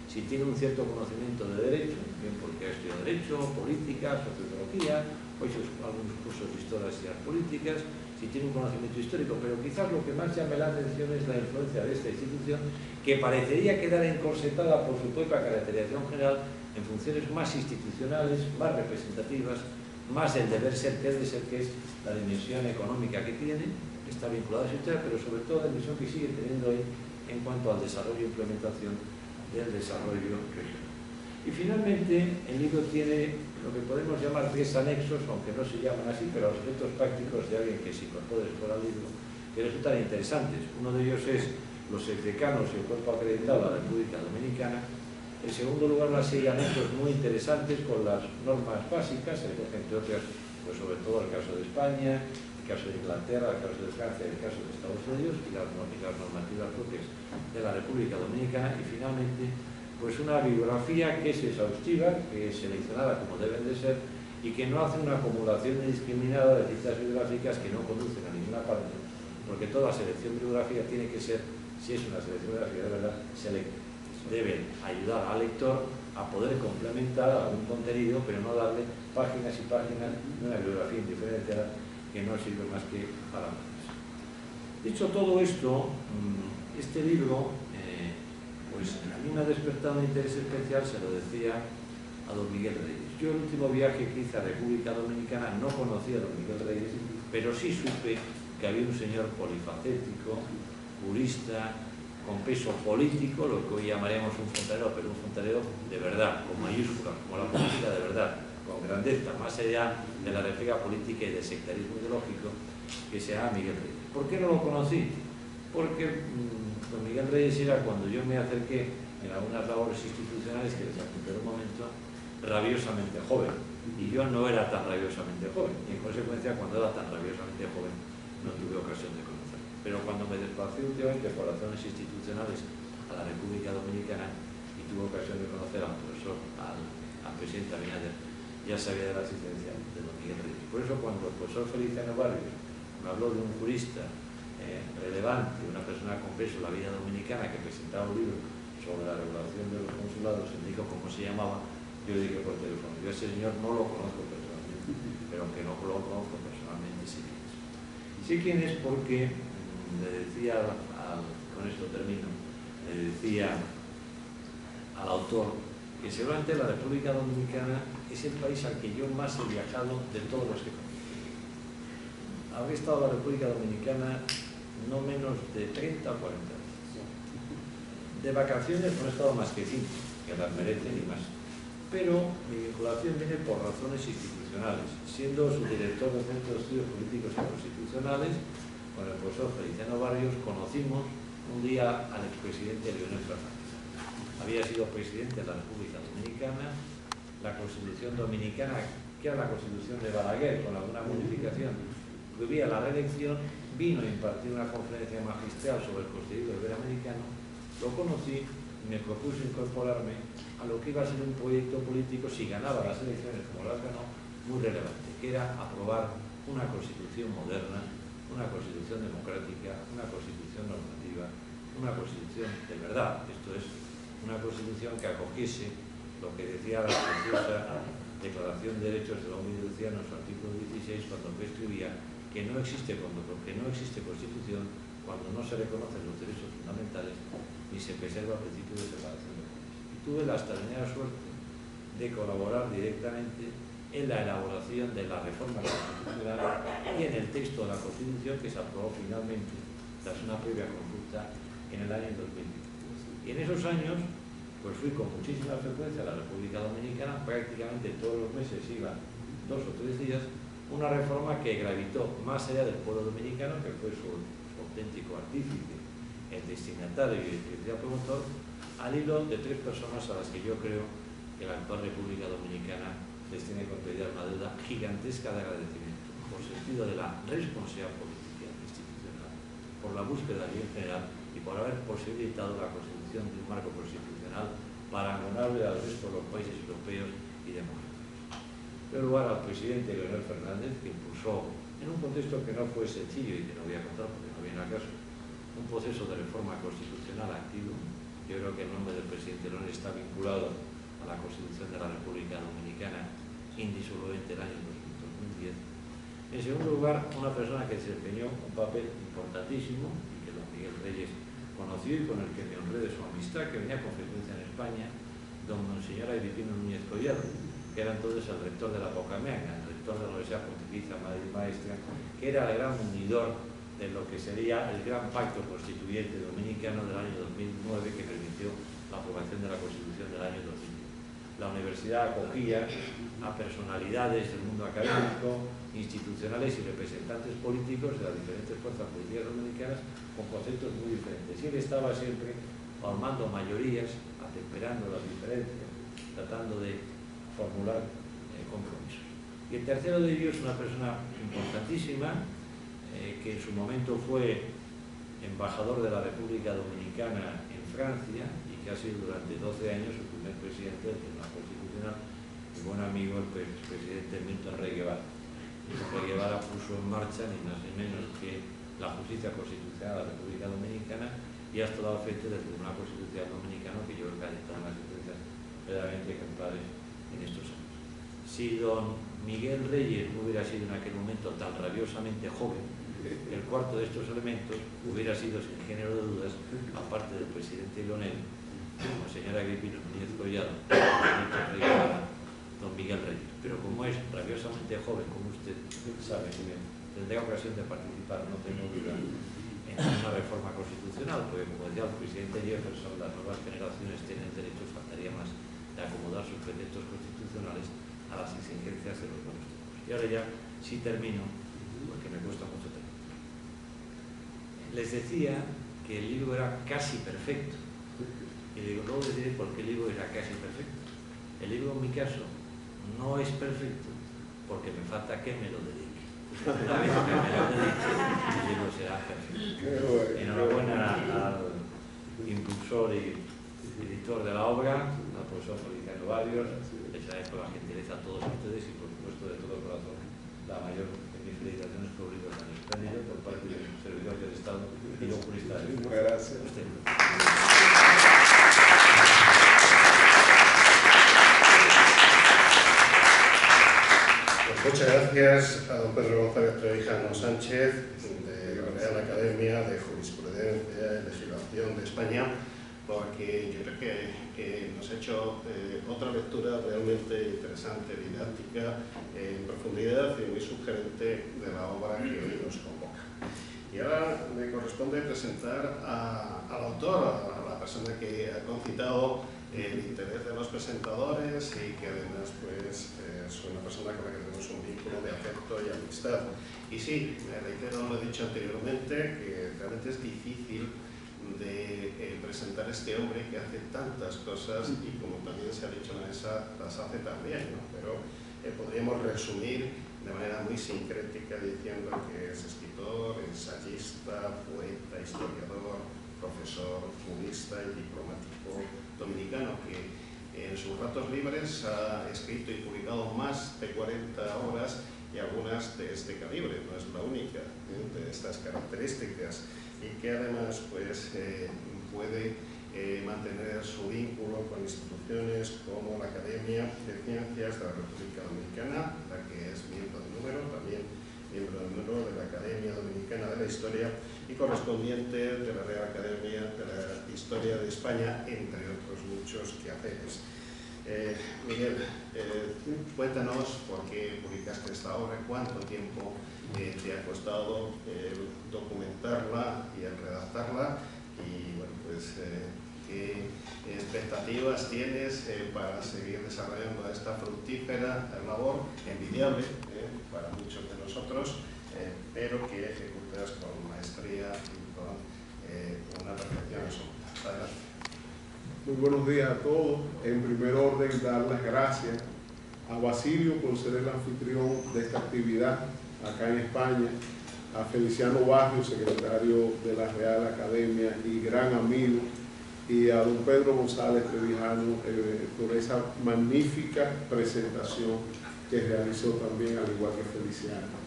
si tiene un cierto conocimiento de derecho, bien porque ha estudiado derecho, política, sociología, o hecho algunos cursos de historia y ciencias políticas, si tiene un conocimiento histórico, pero quizás lo que más llame la atención es la influencia de esta institución, que parecería quedar encorsetada por su propia caracterización general en funciones más institucionales, más representativas, más el deber ser, que es la dimensión económica que tiene, está vinculada a su historia, pero sobre todo la dimensión que sigue teniendo hoy en cuanto al desarrollo e implementación del desarrollo regional. Y finalmente, el libro tiene lo que podemos llamar 3 anexos, aunque no se llaman así, pero aspectos prácticos de alguien que se incorpore fuera al libro, que resultan interesantes. Uno de ellos es los exdecanos y el cuerpo acreditado de la República Dominicana. En segundo lugar, una serie de anexos muy interesantes con las normas básicas, entre otras, pues sobre todo el caso de España, el caso de Inglaterra, el caso de Francia, el caso de Estados Unidos y las normativas propias de la República Dominicana. Y finalmente, pues una bibliografía que es exhaustiva, que es seleccionada como deben de ser y que no hace una acumulación indiscriminada de citas bibliográficas que no conducen a ninguna parte, porque toda selección bibliográfica tiene que ser, si es una selección bibliográfica de verdad, selecta. Debe ayudar al lector a poder complementar algún contenido, pero no darle páginas y páginas de una bibliografía indiferenciada que no sirve más que para más. Dicho todo esto, este libro pues a mí me ha despertado un interés especial, se lo decía a don Miguel Reyes. Yo el último viaje que hice a República Dominicana no conocía a don Miguel Reyes, pero sí supe que había un señor polifacético, jurista, con peso político, lo que hoy llamaríamos un fontanero, pero un fontanero de verdad, con mayúsculas, como la política de verdad, con grandeza, más allá de la refriega política y del sectarismo ideológico, que se llama Miguel Reyes. ¿Por qué no lo conocí? Porque don Miguel Reyes era, cuando yo me acerqué en algunas labores institucionales, que les apunté en un momento, rabiosamente joven. Y yo no era tan rabiosamente joven. Y en consecuencia, cuando era tan rabiosamente joven, no tuve ocasión de conocer. Pero cuando me desplacé últimamente por razones institucionales a la República Dominicana y tuve ocasión de conocer al profesor, al presidente Abinader. Ya sabía de la existencia de don Miguel Reyes. Por eso cuando el profesor Feliciano Barrios me habló de un jurista relevante, una persona con peso en la vida dominicana que presentaba un libro sobre la regulación de los consulados, y me dijo cómo se llamaba, yo le dije por teléfono, yo a ese señor no lo conozco personalmente, pero aunque no lo conozco personalmente sé quién es. Y sé quién es porque le decía, con esto termino, le decía al autor que seguramente la República Dominicana es el país al que yo más he viajado de todos los que conozco. Habré estado en la República Dominicana no menos de 30 o 40 años. De vacaciones no he estado más que 5, que las merecen y más. Pero mi vinculación viene por razones institucionales. Siendo su director del Centro de Estudios Políticos y Constitucionales, con el profesor Feliciano Barrios, conocimos un día al expresidente Leonel Fernández. Había sido presidente de la República Dominicana, la Constitución Dominicana, que era la Constitución de Balaguer, con alguna modificación, prohibía la reelección, vino a impartir una conferencia magistral sobre el Constitución Iberoamericano, lo conocí y me propuso incorporarme a lo que iba a ser un proyecto político, si ganaba las elecciones como las ganó, muy relevante, que era aprobar una constitución moderna, una constitución democrática, una constitución normativa, una constitución de verdad, esto es, una constitución que acogiese lo que decía la preciosa Declaración de Derechos del Hombre y del Ciudadano en su artículo 16, cuando escribía que no existe constitución cuando no se reconocen los derechos fundamentales ni se preserva el principio de separación de poderes. Y tuve la extraordinaria suerte de colaborar directamente en la elaboración de la reforma constitucional y en el texto de la Constitución que se aprobó finalmente tras una previa consulta en el año 2020. Y en esos años pues fui con muchísima frecuencia a la República Dominicana, prácticamente todos los meses iba 2 o 3 días, una reforma que gravitó más allá del pueblo dominicano, que fue su auténtico artífice, el destinatario y el principal promotor, al hilo de 3 personas a las que yo creo que la actual República Dominicana les tiene que conceder una deuda gigantesca de agradecimiento, por sentido de la responsabilidad política e institucional, por la búsqueda del bien general y por haber posibilitado la constitución de un marco constitucional paragonable al resto de los países europeos y democráticos. Dio lugar al presidente Leonel Fernández, que impulsó, en un contexto que no fue sencillo y que no voy a contar porque no viene al caso, un proceso de reforma constitucional activo. Yo creo que el nombre del presidente Leonel está vinculado a la Constitución de la República Dominicana indisolublemente el año 2010. En segundo lugar, una persona que desempeñó un papel importantísimo y que don Miguel Reyes conoció y con el que me honré de su amistad, que venía con frecuencia en España, don Monseñor Agripino Núñez Collado, que era entonces el rector de la Pocamanga, el rector de la Universidad Pontificia Madre Maestra, que era el gran unidor de lo que sería el gran pacto constituyente dominicano del año 2009 que permitió la aprobación de la Constitución del año 2010. La universidad acogía a personalidades del mundo académico, institucionales y representantes políticos de las diferentes fuerzas políticas dominicanas con conceptos muy diferentes. Y él estaba siempre formando mayorías, atemperando las diferencias, tratando de formular compromisos. Y el tercero de ellos es una persona importantísima que en su momento fue embajador de la República Dominicana en Francia y que ha sido durante 12 años el primer presidente del Tribunal Constitucional, mi buen amigo el presidente Milton Rey Guevara. Milton Rey Guevara puso en marcha ni más ni menos que la justicia constitucional de la República Dominicana y ha estado al frente del Tribunal Constitucional Dominicano, que yo creo que ha dictado unas sentencias verdaderamente ejemplares en estos años. Si don Miguel Reyes no hubiera sido en aquel momento tan rabiosamente joven, el cuarto de estos elementos hubiera sido, sin género de dudas, aparte del presidente Leonel, como señora Agripino Núñez Collado, don Miguel Reyes. Pero como es rabiosamente joven, como usted sabe, tendrá ocasión de participar, no tengo duda, en una reforma constitucional, porque como decía el presidente Jefferson, las nuevas generaciones tienen derechos, faltaría más, de acomodar sus preceptos constitucionales a las exigencias de los nuevos tiempos. Y ahora ya sí termino, porque me cuesta mucho terminar. Les decía que el libro era casi perfecto. Y digo, luego les diré por qué el libro era casi perfecto. El libro, en mi caso, no es perfecto porque me falta que me lo dedique. Una vez que me lo dedique, el libro será perfecto. Enhorabuena al impulsor y editor de la obra, al profesor Feliciano Barrios. Les agradezco la gentileza a todos ustedes y, por supuesto, de todo corazón, la mayor de mis felicitaciones por un libro tan espléndido por parte del servidor del Estado y no jurista del Estado. Gracias. Muchas gracias a don Pedro González Trevijano Sánchez, de la Real Academia de Jurisprudencia y Legislación de España, porque yo creo que nos ha hecho otra lectura realmente interesante, didáctica, en profundidad y muy sugerente de la obra que hoy nos convoca. Y ahora me corresponde presentar al autor, a la persona que ha concitado el interés de los presentadores y que además pues, es una persona con la que tenemos un vínculo de afecto y amistad. Y sí, me reitero, lo he dicho anteriormente, que realmente es difícil de presentar a este hombre que hace tantas cosas y, como también se ha dicho en la mesa, las hace también, ¿no? Pero podríamos resumir de manera muy sincrética diciendo que es escritor, ensayista, poeta, historiador, profesor, jurista y diplomático dominicano, que en sus ratos libres ha escrito y publicado más de 40 obras y algunas de este calibre, no es la única de estas características, y que además pues, puede mantener su vínculo con instituciones como la Academia de Ciencias de la República Dominicana, la que es miembro de número, también miembro de número de la Academia Dominicana de la Historia y correspondiente de la Real Academia de la Historia de España, entre otros muchos quehaceres. Miguel, cuéntanos por qué publicaste esta obra, cuánto tiempo te ha costado documentarla y redactarla, y bueno, pues qué expectativas tienes para seguir desarrollando esta fructífera labor, envidiable para muchos de nosotros, pero que ejecutas con maestría y con una perfección absoluta. Adelante. Muy buenos días a todos. En primer orden, dar las gracias a Basilio por ser el anfitrión de esta actividad acá en España, a Feliciano Barrios, secretario de la Real Academia y gran amigo, y a don Pedro González Trevijano por esa magnífica presentación que realizó también, al igual que Feliciano.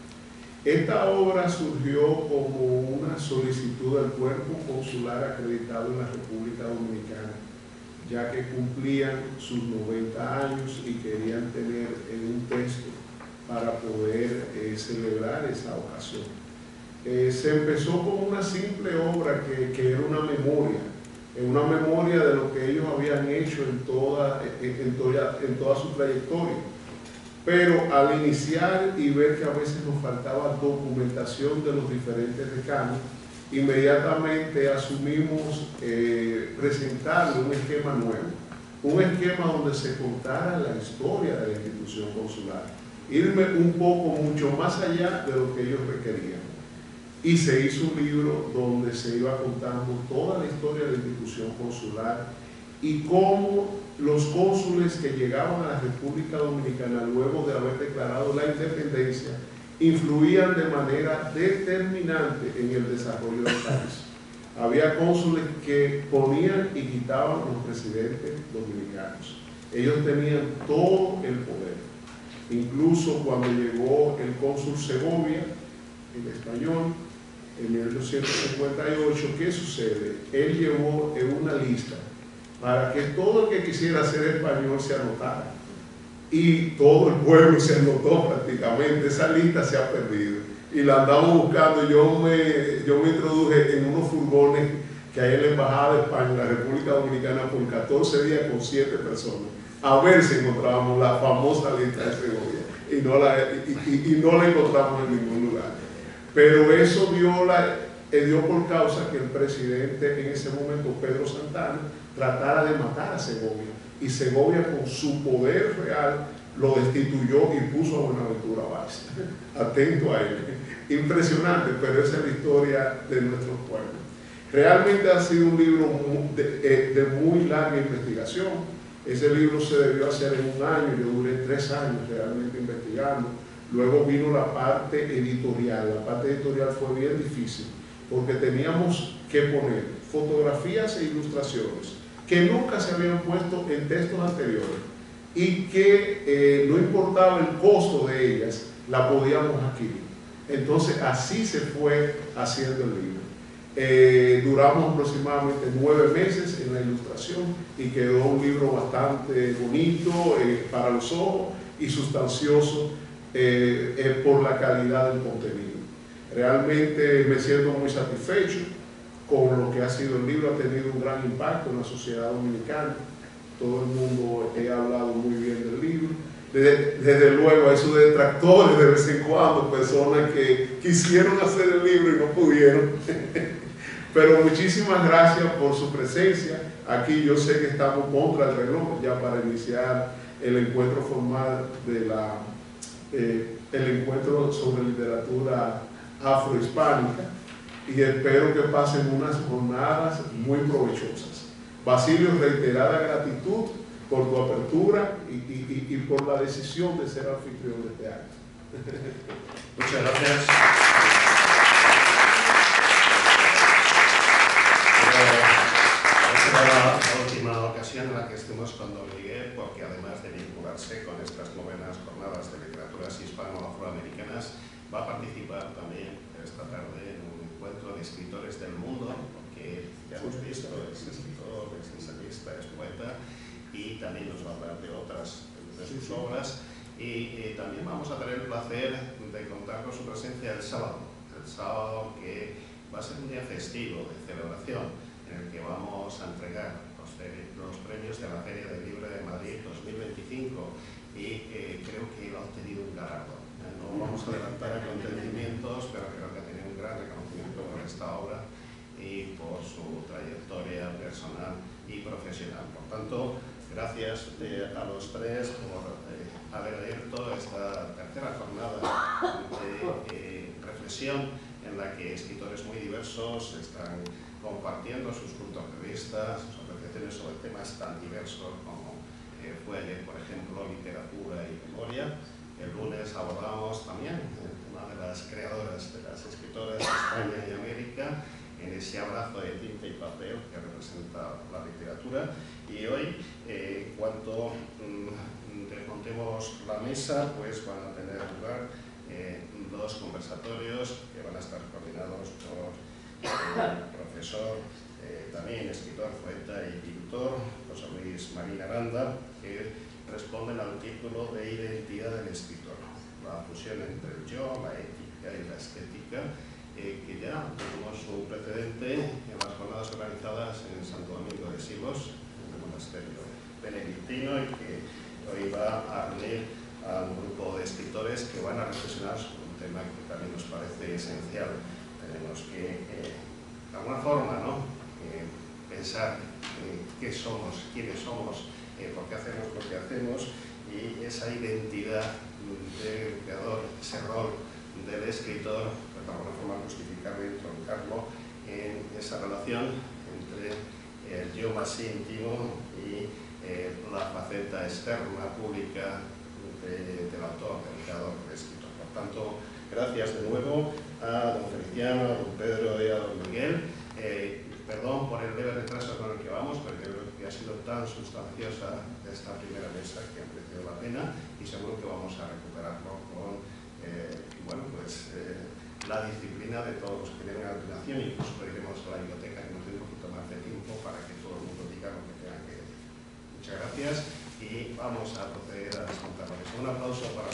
Esta obra surgió como una solicitud del cuerpo consular acreditado en la República Dominicana, ya que cumplían sus 90 años y querían tener un texto para poder celebrar esa ocasión. Se empezó como una simple obra que era una memoria de lo que ellos habían hecho en toda su trayectoria. Pero al iniciar y ver que a veces nos faltaba documentación de los diferentes decanos, inmediatamente asumimos presentarle un esquema nuevo, un esquema donde se contara la historia de la institución consular, irme un poco mucho más allá de lo que ellos requerían. Y se hizo un libro donde se iba contando toda la historia de la institución consular y cómo los cónsules que llegaban a la República Dominicana luego de haber declarado la independencia influían de manera determinante en el desarrollo del país. Había cónsules que ponían y quitaban los presidentes dominicanos. Ellos tenían todo el poder. Incluso cuando llegó el cónsul Segovia, el español, en 1858, ¿qué sucede? Él llevó en una lista para que todo el que quisiera ser español se anotara. Y todo el pueblo se anotó prácticamente. Esa lista se ha perdido y la andamos buscando. Yo me introduje en unos furgones que hay en la Embajada de España en la República Dominicana por 14 días con 7 personas a ver si encontrábamos la famosa lista de Segovia, y no la encontramos en ningún lugar. Pero eso dio por causa que el presidente en ese momento, Pedro Santana, tratara de matar a Segovia, y Segovia con su poder real lo destituyó y puso a Buenaventura Báez. Atento a él. Impresionante, pero esa es la historia de nuestro pueblo. Realmente ha sido un libro de muy larga investigación. Ese libro se debió hacer en un año, yo duré 3 años realmente investigando. Luego vino la parte editorial. La parte editorial fue bien difícil, porque teníamos que poner fotografías e ilustraciones que nunca se habían puesto en textos anteriores y que no importaba el costo de ellas, la podíamos adquirir. Entonces así se fue haciendo el libro. Duramos aproximadamente 9 meses en la ilustración y quedó un libro bastante bonito para los ojos y sustancioso por la calidad del contenido. Realmente me siento muy satisfecho con lo que ha sido el libro. Ha tenido un gran impacto en la sociedad dominicana. Todo el mundo ha hablado muy bien del libro. Desde luego hay sus detractores de vez en cuando, personas que quisieron hacer el libro y no pudieron. Pero muchísimas gracias por su presencia. Aquí yo sé que estamos contra el reloj ya para iniciar el encuentro formal de el encuentro sobre literatura afrohispánica, y espero que pasen unas jornadas muy provechosas. Basilio, reiterada gratitud por tu apertura y por la decisión de ser anfitrión de este acto. Muchas gracias. Será la última ocasión en la que estemos con don Miguel, porque además de vincularse con estas novenas jornadas de literaturas hispano-afroamericanas, va a participar también esta tarde en un encuentro de escritores del mundo, porque ya hemos visto, es escritor, es ensayista, es poeta, y también nos va a hablar de otras de sus obras. Y también vamos a tener el placer de contar con su presencia el sábado que va a ser un día festivo de celebración, en el que vamos a entregar los premios de la Feria del Libro de Madrid 2025, y creo que ha obtenido un galardón. No vamos a adelantar acontecimientos, pero creo que ha tenido un gran reconocimiento por esta obra y por su trayectoria personal y profesional. Por tanto, gracias a los tres por haber abierto esta tercera jornada de reflexión, en la que escritores muy diversos están compartiendo sus puntos de vista, sus apreciaciones sobre temas tan diversos como fue ayer, por ejemplo, literatura y memoria. El lunes abordamos también el tema de las creadoras, de las escritoras de España y América, en ese abrazo de tinta y papel que representa la literatura. Y hoy, cuando desmontemos la mesa, pues van a tener lugar dos conversatorios que van a estar coordinados por el profesor, también escritor, poeta y pintor, José Luis Marín Aranda, que responden al título de Identidad del escritor, la fusión entre el yo, la ética y la estética, que ya tenemos un precedente en las jornadas organizadas en Santo Domingo de Silos, en el monasterio benedictino, y que hoy va a reunir a un grupo de escritores que van a reflexionar sobre un tema que también nos parece esencial. Tenemos que, de alguna forma, pensar qué somos, quiénes somos, por qué hacemos lo que hacemos, y esa identidad del creador, ese rol del escritor, pues de alguna forma justificarlo y troncarlo en esa relación entre el yo más íntimo y la faceta externa, pública del autor, del creador, del escritor. Por tanto, gracias de nuevo a don Feliciano, a don Pedro y a don Miguel. Perdón por el leve retraso con el que vamos, pero yo creo que ha sido tan sustanciosa esta primera mesa que ha merecido la pena, y seguro que vamos a recuperarlo con la disciplina de todos los que vienen a continuación. Incluso pediremos a la biblioteca que nos dé un poquito más de tiempo para que todo el mundo diga lo que tenga que decir. Muchas gracias, y vamos a proceder a desmontar la mesa. Un aplauso para